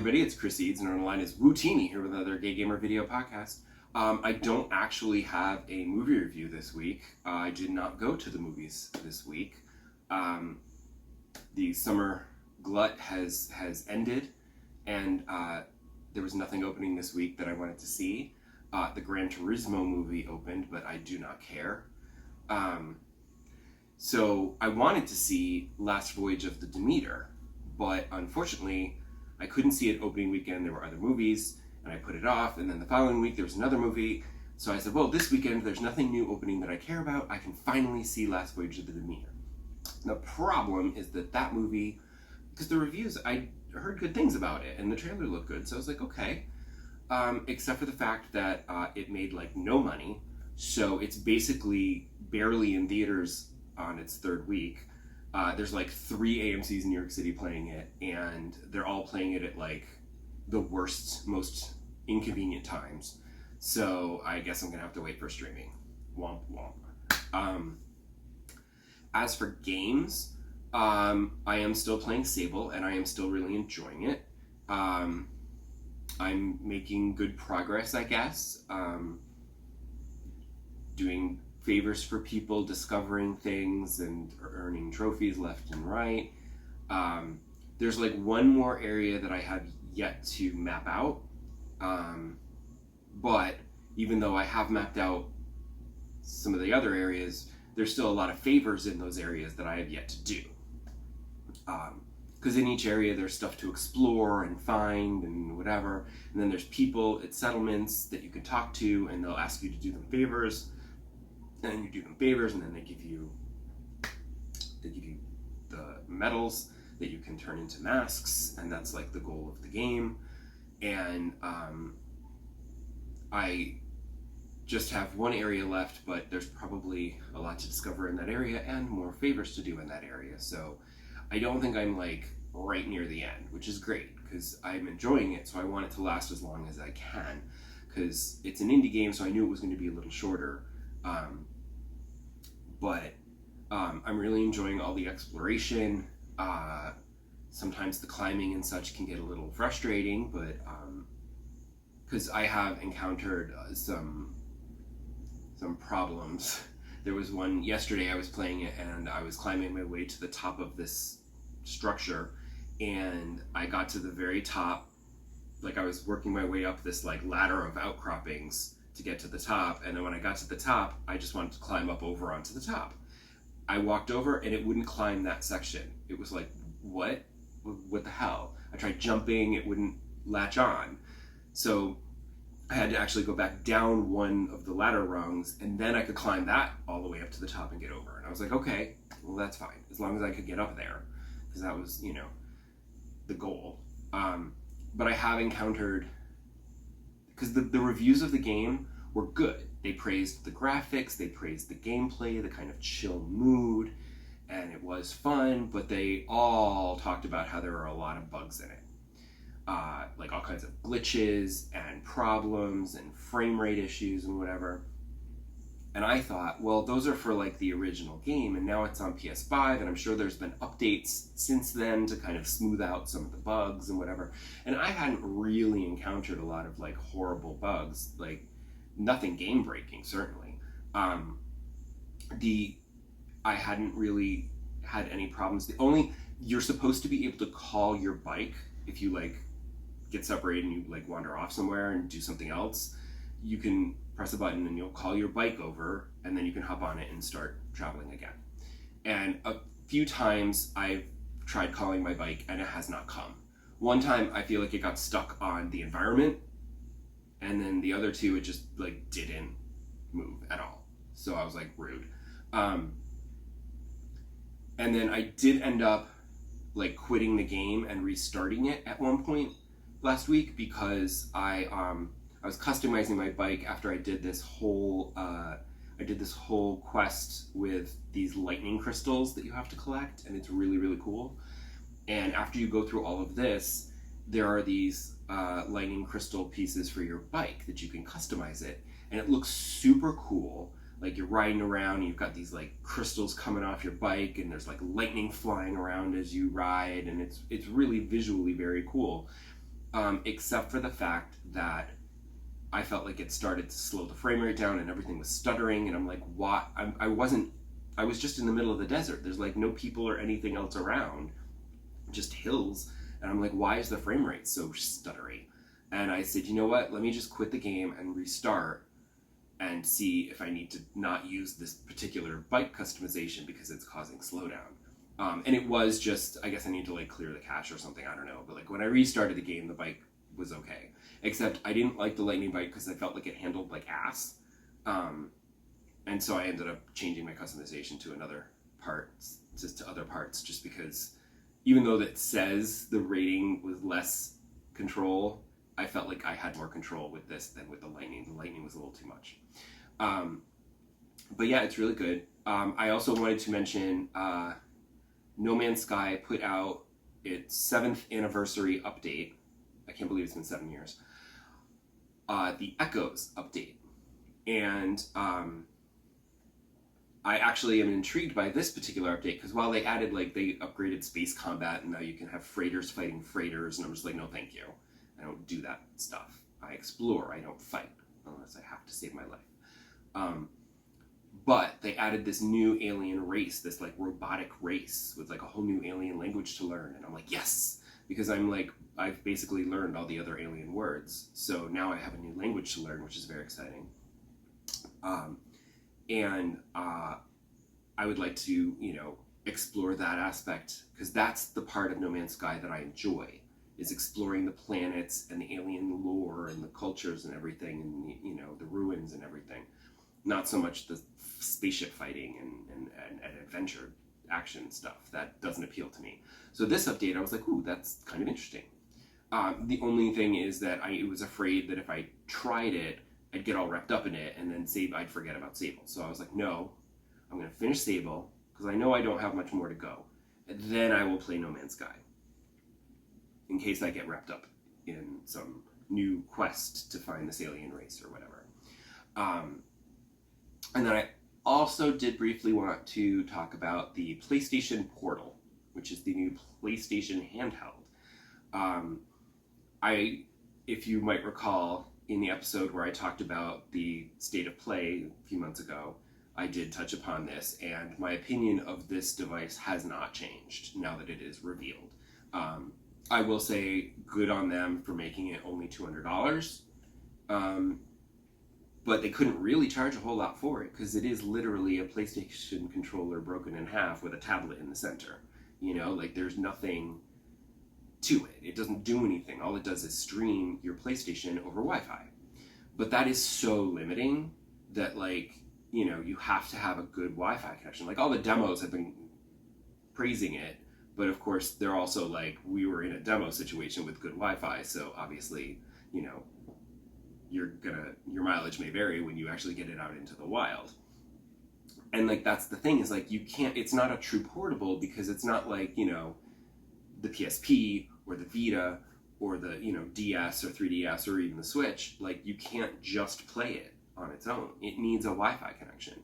everybody, it's Chris Eads, and on the line is Wootini here with another Gay Gamer video podcast. I don't actually have a movie review this week. I did not go to the movies this week. The summer glut has ended, and there was nothing opening this week that I wanted to see. The Gran Turismo movie opened, but I do not care. So I wanted to see Last Voyage of the Demeter, but unfortunately I couldn't see it opening weekend. There were other movies, and I put it off, and then the following week there was another movie. So I said, well, this weekend there's nothing new opening that I care about. I can finally see Last Voyage of the Demeter. The problem is that movie, because the reviews, I heard good things about it, and the trailer looked good, so I was like, okay. Except for the fact that it made like no money, so it's basically barely in theaters on its third week. There's like 3 AMCs in New York City playing it, and they're all playing it at like the worst, most inconvenient times. So I guess I'm gonna have to wait for streaming. Womp womp. As for games, I am still playing Sable, and I am still really enjoying it. I'm making good progress, I guess. Doing favors for people, discovering things, and earning trophies left and right. There's like one more area that I have yet to map out. But even though I have mapped out some of the other areas, there's still a lot of favors in those areas that I have yet to do. Because in each area there's stuff to explore and find and whatever. And then there's people at settlements that you can talk to, and they'll ask you to do them favors. And then you do them favors, and then they give you the medals that you can turn into masks, and that's like the goal of the game. And I just have one area left, but there's probably a lot to discover in that area and more favors to do in that area. So I don't think I'm like right near the end, which is great because I'm enjoying it. So I want it to last as long as I can, because it's an indie game, so I knew it was going to be a little shorter. But I'm really enjoying all the exploration. Sometimes the climbing and such can get a little frustrating, but because I have encountered some problems. There was one yesterday. I was playing it, and I was climbing my way to the top of this structure, and I got to the very top. Like, I was working my way up this like ladder of outcroppings to get to the top, and then when I got to the top, I just wanted to climb up over onto the top. I walked over, and it wouldn't climb that section. It was like, what the hell? I tried jumping, it wouldn't latch on. So I had to actually go back down one of the ladder rungs, and then I could climb that all the way up to the top and get over. And I was like, okay, well, that's fine, as long as I could get up there, because that was, the goal. But I have encountered, because the reviews of the game were good. They praised the graphics, they praised the gameplay, the kind of chill mood, and it was fun, but they all talked about how there were a lot of bugs in it. Like all kinds of glitches and problems and frame rate issues and whatever. And I thought, well, those are for like the original game, and now it's on PS5, and I'm sure there's been updates since then to kind of smooth out some of the bugs and whatever. And I hadn't really encountered a lot of like horrible bugs, like nothing game breaking, certainly. I hadn't really had any problems. You're supposed to be able to call your bike if you like get separated and you like wander off somewhere and do something else. You can press a button and you'll call your bike over, and then you can hop on it and start traveling again. And a few times I've tried calling my bike and it has not come. One time I feel like it got stuck on the environment, and then the other two it just like didn't move at all. So I was like, rude. And then I did end up like quitting the game and restarting it at one point last week, because I was customizing my bike after I did this whole quest with these lightning crystals that you have to collect, and it's really, really cool. And after you go through all of this, there are these lightning crystal pieces for your bike that you can customize it, and it looks super cool. Like you're riding around and you've got these like crystals coming off your bike, and there's like lightning flying around as you ride, and it's really visually very cool. except for the fact that I felt like it started to slow the frame rate down and everything was stuttering, and I'm like, what? I was just in the middle of the desert. There's like no people or anything else around, just hills. And I'm like, why is the frame rate so stuttery? And I said, you know what? Let me just quit the game and restart and see if I need to not use this particular bike customization because it's causing slowdown. And it was just, I guess I need to like clear the cache or something, I don't know. But like when I restarted the game, the bike was okay. Except I didn't like the lightning bike because I felt like it handled like ass. And so I ended up changing my customization to another part, just to other parts, just because even though that says the rating was less control, I felt like I had more control with this than with the lightning. The lightning was a little too much. But yeah, it's really good. I also wanted to mention No Man's Sky put out its 7th anniversary update. I can't believe it's been 7 years. The Echoes update. And I actually am intrigued by this particular update because while they added, like, they upgraded space combat and now you can have freighters fighting freighters, and I'm just like, no thank you. I don't do that stuff. I explore, I don't fight, unless I have to save my life. But they added this new alien race, this like robotic race with like a whole new alien language to learn, and I'm like, yes! Because I'm like, I've basically learned all the other alien words, so now I have a new language to learn, which is very exciting. And I would like to, explore that aspect, because that's the part of No Man's Sky that I enjoy, is exploring the planets and the alien lore and the cultures and everything, and the ruins and everything. Not so much the spaceship fighting and adventure action stuff. That doesn't appeal to me. So this update, I was like, ooh, that's kind of interesting. The only thing is that I was afraid that if I tried it, I'd get all wrapped up in it, and then I'd forget about Sable. So I was like, no, I'm going to finish Sable, because I know I don't have much more to go. And then I will play No Man's Sky, in case I get wrapped up in some new quest to find this alien race or whatever. And then I also did briefly want to talk about the PlayStation Portal, which is the new PlayStation handheld. If you might recall, in the episode where I talked about the state of play a few months ago, I did touch upon this, and my opinion of this device has not changed now that it is revealed. I will say good on them for making it only $200, but they couldn't really charge a whole lot for it, because it is literally a PlayStation controller broken in half with a tablet in the center. There's nothing to it. It doesn't do anything. All it does is stream your PlayStation over Wi-Fi. But that is so limiting that, you have to have a good Wi-Fi connection. All the demos have been praising it, but of course they're also we were in a demo situation with good Wi-Fi, so obviously, your mileage may vary when you actually get it out into the wild. And that's the thing, is you can't, it's not a true portable, because it's not the PSP or the Vita or the DS or 3DS or even the Switch. You can't just play it on its own. It needs a Wi-Fi connection.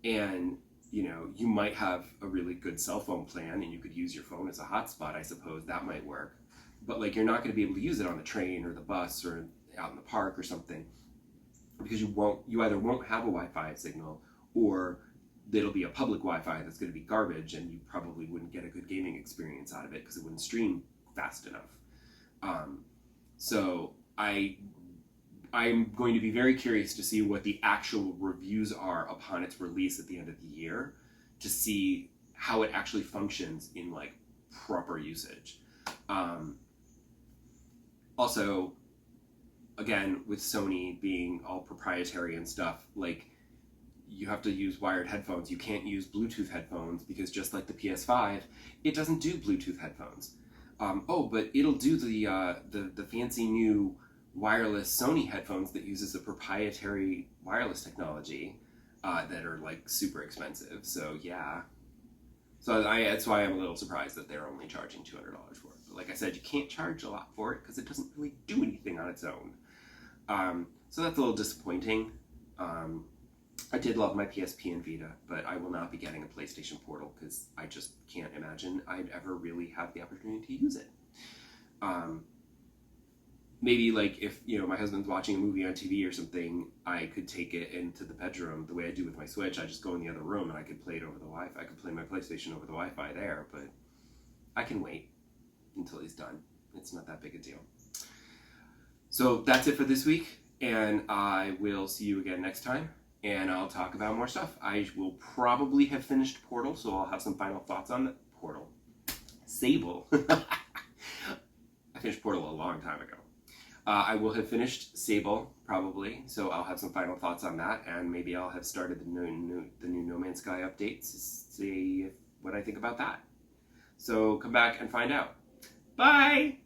And you might have a really good cell phone plan and you could use your phone as a hotspot, I suppose that might work. But you're not going to be able to use it on the train or the bus or out in the park or something, because you either won't have a Wi-Fi signal, or it'll be a public Wi-Fi that's going to be garbage, and you probably wouldn't get a good gaming experience out of it because it wouldn't stream fast enough. So I'm going to be very curious to see what the actual reviews are upon its release at the end of the year, to see how it actually functions in proper usage. Also, again, with Sony being all proprietary and stuff, you have to use wired headphones. You can't use Bluetooth headphones, because just like the PS5, it doesn't do Bluetooth headphones. But it'll do the fancy new wireless Sony headphones that uses a proprietary wireless technology that are super expensive. So yeah. So that's why I'm a little surprised that they're only charging $200 for it. But like I said, you can't charge a lot for it because it doesn't really do anything on its own. So that's a little disappointing. I did love my PSP and Vita, but I will not be getting a PlayStation Portal because I just can't imagine I'd ever really have the opportunity to use it. maybe like if my husband's watching a movie on TV or something, I could take it into the bedroom the way I do with my Switch. I just go in the other room and I could play it over the Wi-Fi. I could play my PlayStation over the Wi-Fi there, but I can wait until he's done. It's not that big a deal. So that's it for this week, and I will see you again next time, and I'll talk about more stuff. I will probably have finished Portal, so I'll have some final thoughts on the Portal. Sable. I finished Portal a long time ago. I will have finished Sable, probably, so I'll have some final thoughts on that, and maybe I'll have started the new No Man's Sky updates to see what I think about that. So come back and find out. Bye!